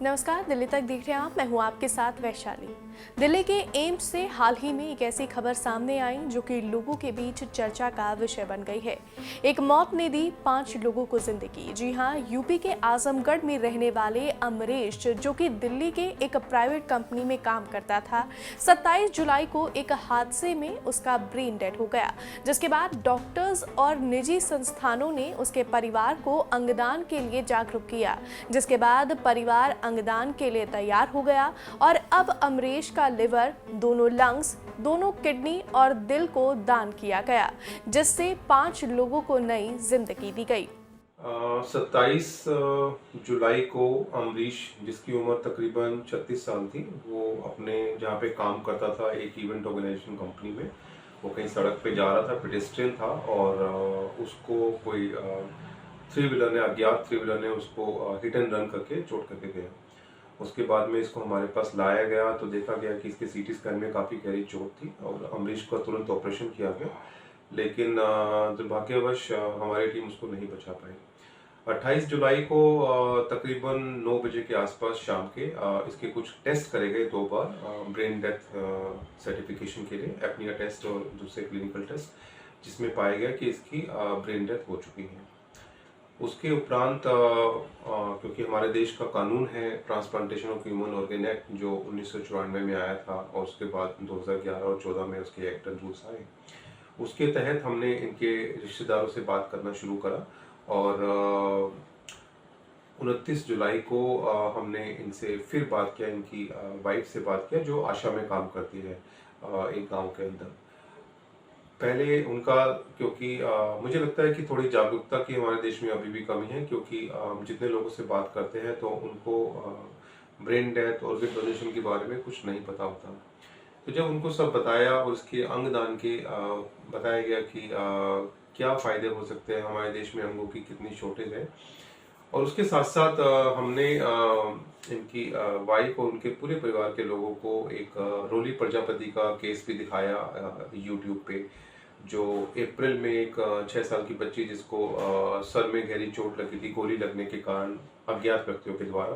नमस्कार, दिल्ली तक देख रहे हैं आप। मैं हूं आपके साथ वैशाली। दिल्ली के एम्स से हाल ही में एक ऐसी खबर सामने आई जो कि लोगों के बीच चर्चा का विषय बन गई है। एक मौत ने दी 5 लोगों को जिंदगी। जी हां, यूपी के आजमगढ़ में रहने वाले अमरीश, जो कि दिल्ली के एक प्राइवेट कंपनी में काम करता था, 27 जुलाई को एक हादसे में उसका ब्रेन डेड हो गया, जिसके बाद डॉक्टर्स और निजी संस्थानों ने उसके परिवार को अंगदान के लिए जागरूक किया, जिसके बाद परिवार अंगदान के लिए तैयार हो गया और अब अमरीश का लिवर, दोनों लंग्स, दोनों किडनी और दिल को दान किया गया, जिससे 5 लोगों को नई जिंदगी दी गई। 27 जुलाई को अमरीश, जिसकी उम्र तकरीबन 36 साल थी, वो अपने जहाँ पे काम करता था एक इवेंट ऑर्गेनाइजेशन कंपनी में, वो कहीं सड़क पे जा रहा था, पेडेस्ट्रियन था और उसको कोई अज्ञात थ्री व्हीलर ने उसको हिट एंड रन करके चोट करके गया। उसके बाद में इसको हमारे पास लाया गया तो देखा गया कि इसके सीटी स्कैन में काफ़ी गहरी चोट थी और अमरीश का तुरंत ऑपरेशन किया गया, लेकिन दुर्भाग्यवश हमारी टीम उसको नहीं बचा पाई। 28 जुलाई को तकरीबन 9 बजे के आसपास शाम के इसके कुछ टेस्ट करे गए 2 बार ब्रेन डेथ सर्टिफिकेशन के लिए, एपनिया टेस्ट और दूसरे क्लिनिकल टेस्ट, जिसमें पाया गया कि इसकी ब्रेन डेथ हो चुकी है। उसके उपरांत क्योंकि हमारे देश का कानून है transplantation of human organ act, जो 1994 में आया था और उसके बाद 2011 और 14 में उसके एक्ट एंड रूल्स आए, उसके तहत हमने इनके रिश्तेदारों से बात करना शुरू करा और 29 जुलाई को हमने इनसे फिर बात किया, इनकी वाइफ से बात किया जो आशा में काम करती है एक गांव के अंदर। पहले उनका, क्योंकि मुझे लगता है कि थोड़ी जागरूकता की हमारे देश में अभी भी कमी है, क्योंकि जितने लोगों से बात करते हैं तो उनको ब्रेन डेथ और ऑर्गन डोनेशन के बारे में कुछ नहीं पता होता। तो जब उनको सब बताया और उसके अंगदान के बताया गया कि क्या फ़ायदे हो सकते हैं, हमारे देश में अंगों की कितनी शॉर्टेज है, और उसके साथ साथ हमने इनकी वाइफ और उनके पूरे परिवार के लोगों को एक रोली प्रजापति का केस भी दिखाया यूट्यूब पे, जो अप्रैल में एक 6 साल की बच्ची जिसको सर में गहरी चोट लगी थी गोली लगने के कारण अज्ञात व्यक्तियों के द्वारा,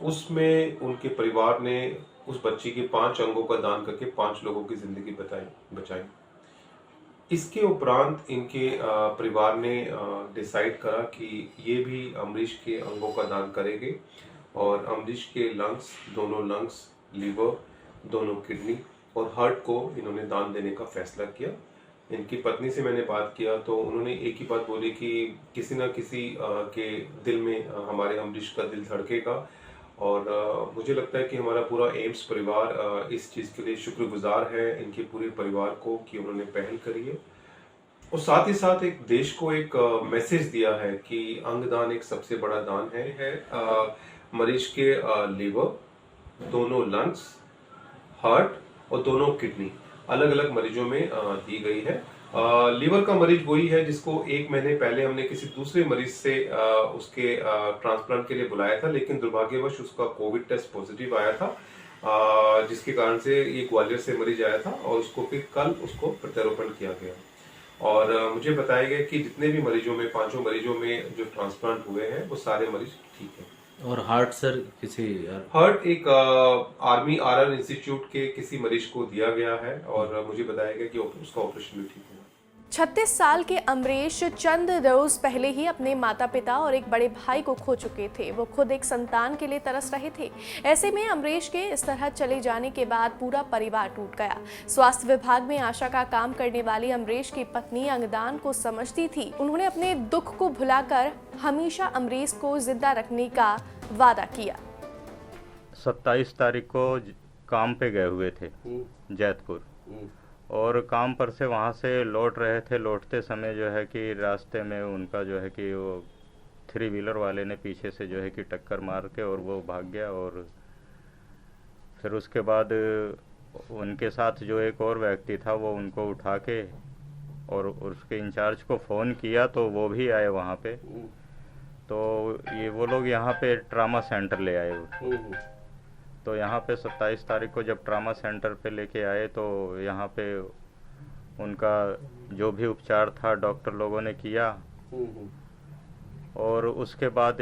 उसमें उनके परिवार ने उस बच्ची के 5 अंगों का दान करके 5 लोगों की जिंदगी बचाई। इसके उपरांत इनके परिवार ने डिसाइड करा कि ये भी अमरीश के अंगों का दान करेंगे और अमरीश के लंग्स, दोनों लंग्स, लीवर, दोनों किडनी और हार्ट को इन्होंने दान देने का फैसला किया। इनकी पत्नी से मैंने बात किया तो उन्होंने एक ही बात बोली कि किसी न किसी के दिल में हमारे अमरीश का दिल धड़केगा, और मुझे लगता है कि हमारा पूरा एम्स परिवार इस चीज़ के लिए शुक्रगुजार है इनके पूरे परिवार को कि उन्होंने पहल करी है, और साथ ही साथ एक देश को एक मैसेज दिया है कि अंगदान एक सबसे बड़ा दान है। मरीज के लीवर, दोनों लंग्स, हार्ट और दोनों किडनी अलग अलग मरीजों में दी गई है। लीवर का मरीज वही है जिसको 1 महीने पहले हमने किसी दूसरे मरीज से उसके ट्रांसप्लांट के लिए बुलाया था, लेकिन दुर्भाग्यवश उसका कोविड टेस्ट पॉजिटिव आया था, जिसके कारण से ये ग्वालियर से मरीज आया था और उसको फिर कल उसको प्रत्यारोपण किया गया। और मुझे बताया गया कि जितने भी मरीजों में, 5 मरीजों में जो ट्रांसप्लांट हुए हैं वो सारे मरीज ठीक है। और हार्ट सर हार्ट एक आर्मी आरआर इंस्टीट्यूट के किसी मरीज को दिया गया है और मुझे बताया गया कि उसका ऑपरेशन भी ठीक है। 36 साल के अमरीश चंद रोज पहले ही अपने माता पिता और एक बड़े भाई को खो चुके थे। वो खुद एक संतान के लिए तरस रहे थे। ऐसे में अमरीश के इस तरह चले जाने के बाद पूरा परिवार टूट गया। स्वास्थ्य विभाग में आशा का काम करने वाली अमरीश की पत्नी अंगदान को समझती थी। उन्होंने अपने दुख को भुलाकर हमेशा अमरीश को जिंदा रखने का वादा किया। 27 तारीख को काम पे गए हुए थे जैतपुर, और काम पर से वहाँ से लौट रहे थे। लौटते समय जो है कि रास्ते में उनका जो है कि वो 3 व्हीलर वाले ने पीछे से जो है कि टक्कर मार के और वो भाग गया, और फिर उसके बाद उनके साथ जो एक और व्यक्ति था वो उनको उठा के और उसके इंचार्ज को फ़ोन किया तो वो भी आए वहाँ पे। तो ये वो लोग यहाँ पे ट्रामा सेंटर ले आए। तो यहाँ पे 27 तारीख को जब ट्रामा सेंटर पे लेके आए तो यहाँ पे उनका जो भी उपचार था डॉक्टर लोगों ने किया, और उसके बाद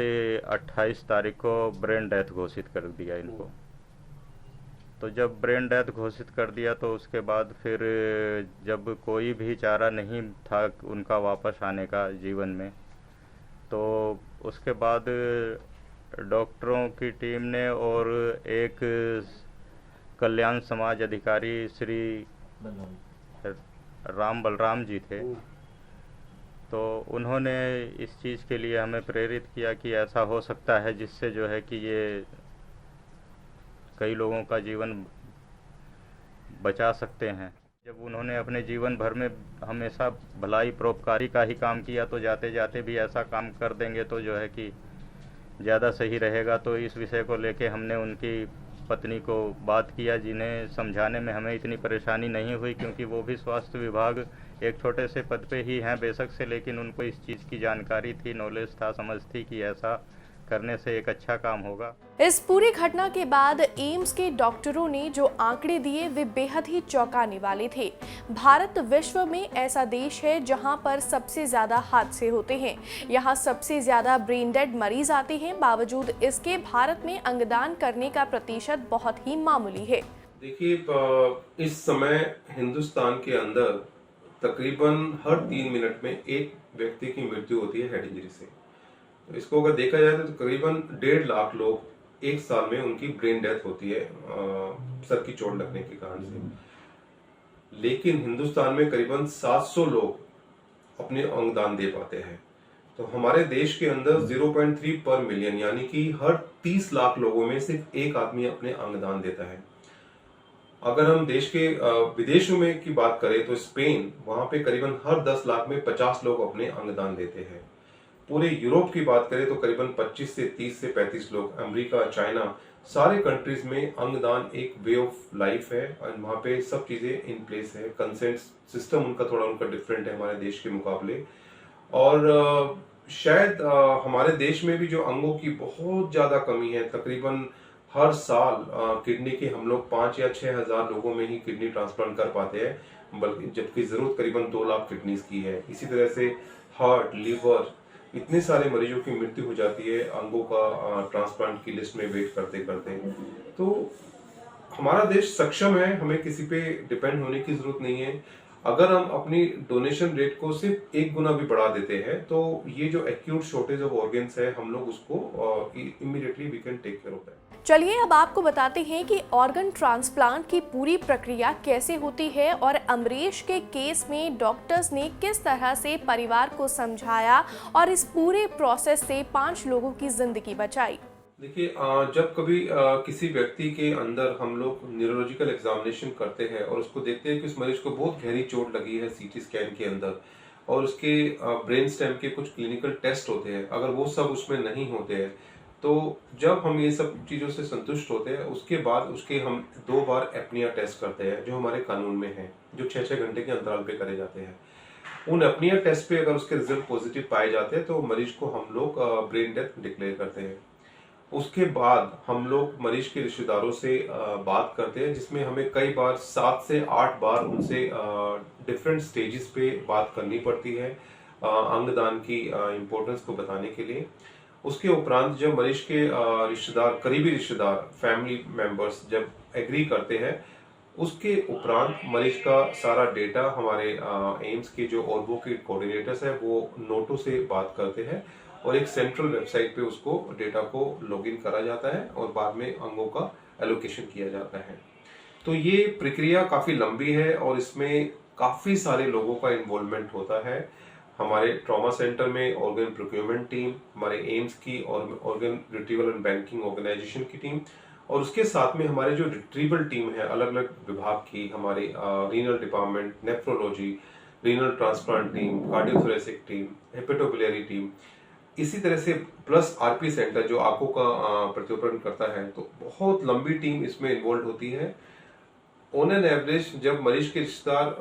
28 तारीख को ब्रेन डेथ घोषित कर दिया इनको। तो जब ब्रेन डेथ घोषित कर दिया तो उसके बाद फिर जब कोई भी चारा नहीं था उनका वापस आने का जीवन में, तो उसके बाद डॉक्टरों की टीम ने और एक कल्याण समाज अधिकारी श्री राम बलराम जी थे, तो उन्होंने इस चीज़ के लिए हमें प्रेरित किया कि ऐसा हो सकता है जिससे जो है कि ये कई लोगों का जीवन बचा सकते हैं। जब उन्होंने अपने जीवन भर में हमेशा भलाई परोपकारी का ही काम किया, तो जाते जाते भी ऐसा काम कर देंगे तो जो है कि ज़्यादा सही रहेगा। तो इस विषय को लेके हमने उनकी पत्नी को बात किया, जिन्हें समझाने में हमें इतनी परेशानी नहीं हुई क्योंकि वो भी स्वास्थ्य विभाग एक छोटे से पद पे ही हैं बेशक से, लेकिन उनको इस चीज़ की जानकारी थी, नॉलेज था, समझ थी कि ऐसा करने से एक अच्छा काम होगा। इस पूरी घटना के बाद एम्स के डॉक्टरों ने जो आंकड़े दिए वे बेहद ही चौंकाने वाले थे। भारत विश्व में ऐसा देश है जहां पर सबसे ज्यादा हादसे होते हैं, यहां सबसे ज्यादा ब्रेन डेड मरीज आते हैं, बावजूद इसके भारत में अंगदान करने का प्रतिशत बहुत ही मामूली है। देखिए, इस समय हिंदुस्तान के अंदर तकरीबन हर 3 मिनट में एक व्यक्ति की मृत्यु होती है हेड इंजरी से। तो इसको अगर देखा जाए तो तकरीबन 1.5 लाख लोग एक साल में उनकी ब्रेन डेथ होती है सर की चोट लगने के कारण से। लेकिन हिंदुस्तान में करीबन 700 लोग अपने अंगदान दे पाते हैं। तो हमारे देश के अंदर 0.3 पर मिलियन, यानी कि हर 30 लाख लोगों में सिर्फ एक आदमी अपने अंगदान देता है। अगर हम देश के विदेशों में की बात करें तो स्पेन, वहां पे करीबन हर 10 लाख में 50 लोग अपने अंगदान देते हैं। पूरे यूरोप की बात करें तो करीबन 25 से 30 से 35 लोग, अमेरिका, चाइना, सारे कंट्रीज में अंगदान एक वे ऑफ लाइफ है और वहाँ पे सब चीजें इन प्लेस है। कंसेंट सिस्टम उनका डिफरेंट है हमारे देश के मुकाबले। और शायद हमारे देश में भी जो अंगों की बहुत ज्यादा कमी है, तकरीबन हर साल किडनी के हम लोग 5 या 6 हजार लोगों में ही किडनी ट्रांसप्लांट कर पाते हैं, बल्कि जबकि जरूरत करीबन 2 लाख किडनीज की है। इसी तरह से हार्ट, लीवर, इतने सारे मरीजों की मृत्यु हो जाती है अंगों का ट्रांसप्लांट की लिस्ट में वेट करते करते। तो हमारा देश सक्षम है, हमें किसी पे डिपेंड होने की जरूरत नहीं है। अगर हम अपनी डोनेशन रेट को सिर्फ 1 गुना भी बढ़ा देते हैं तो ये जो एक्यूट शॉर्टेज ऑफ ऑर्गन्स है, हम लोग उसको immediately we can take care of that. चलिए अब आपको बताते हैं कि ऑर्गन ट्रांसप्लांट की पूरी प्रक्रिया कैसे होती है और अमरीश के केस में डॉक्टर्स ने किस तरह से परिवार को समझाया और इस पूरे प्रोसेस से 5 लोगों की जिंदगी बचाई। देखिए, जब कभी किसी व्यक्ति के अंदर हम लोग न्यूरोलॉजिकल एग्जामिनेशन करते हैं और उसको देखते हैं कि उस मरीज को बहुत गहरी चोट लगी है सीटी स्कैन के अंदर, और उसके ब्रेन स्टेम के कुछ क्लिनिकल टेस्ट होते हैं, अगर वो सब उसमें नहीं होते हैं तो जब हम ये सब चीज़ों से संतुष्ट होते हैं उसके बाद उसके हम 2 बार एपनिया टेस्ट करते हैं जो हमारे कानून में है, जो 6-6 घंटे के अंतराल पे करे जाते हैं। उन एपनिया टेस्ट पे अगर उसके रिजल्ट पॉजिटिव पाए जाते हैं तो मरीज को हम लोग ब्रेन डेथ डिक्लेयर करते हैं। उसके बाद हम लोग मरीज के रिश्तेदारों से बात करते हैं, जिसमें हमें कई बार 7 से 8 बार उनसे डिफरेंट स्टेजेस पे बात करनी पड़ती है अंगदान की इम्पोर्टेंस को बताने के लिए। उसके उपरांत जब मरीज के रिश्तेदार, करीबी रिश्तेदार, फैमिली मेंबर्स जब एग्री करते हैं, उसके उपरांत मरीज का सारा डेटा हमारे एम्स के जो एडवोकेट कोऑर्डिनेटर्स है वो नोटों से बात करते हैं और एक सेंट्रल वेबसाइट पे उसको डेटा को लॉगिन करा जाता है और बाद में अंगों का एलोकेशन किया जाता है। तो ये प्रक्रिया काफी लंबी है और इसमें काफी सारे लोगों का इन्वॉल्वमेंट होता है। हमारे ट्रॉमा सेंटर में ऑर्गन प्रोक्योरमेंट टीम, हमारे एम्स की organ retrieval and banking organisation की टीम, और उसके साथ में हमारे जो रिट्रीवल टीम है अलग अलग विभाग की, हमारे renal department, nephrology, renal transplant team, cardiothoracic team, hepatobiliary team, इसी तरह से प्लस आरपी सेंटर जो आंखों का प्रत्युत्पादन करता है। तो बहुत लंबी टीम इसमें इन्वॉल्व होती है। ऑन एन एवरेज जब मरीज के रिश्तेदार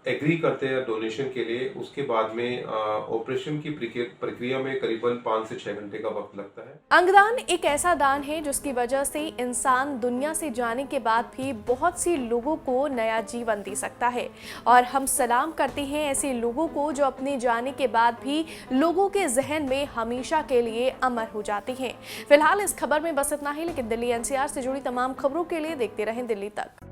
एग्री करते हैं डोनेशन के लिए, उसके बाद में ऑपरेशन की प्रक्रिया में करीबन 5 से 6 घंटे का वक्त लगता है। अंगदान एक ऐसा दान है जिसकी वजह से इंसान दुनिया से जाने के बाद भी बहुत सी लोगों को नया जीवन दे सकता है और हम सलाम करते हैं ऐसे लोगों को जो अपने जाने के बाद भी लोगों के जहन में हमेशा के लिए अमर हो जाते हैं। फिलहाल इस खबर में बस इतना ही, लेकिन दिल्ली एनसीआर से जुड़ी तमाम खबरों के लिए देखते रहें दिल्ली तक।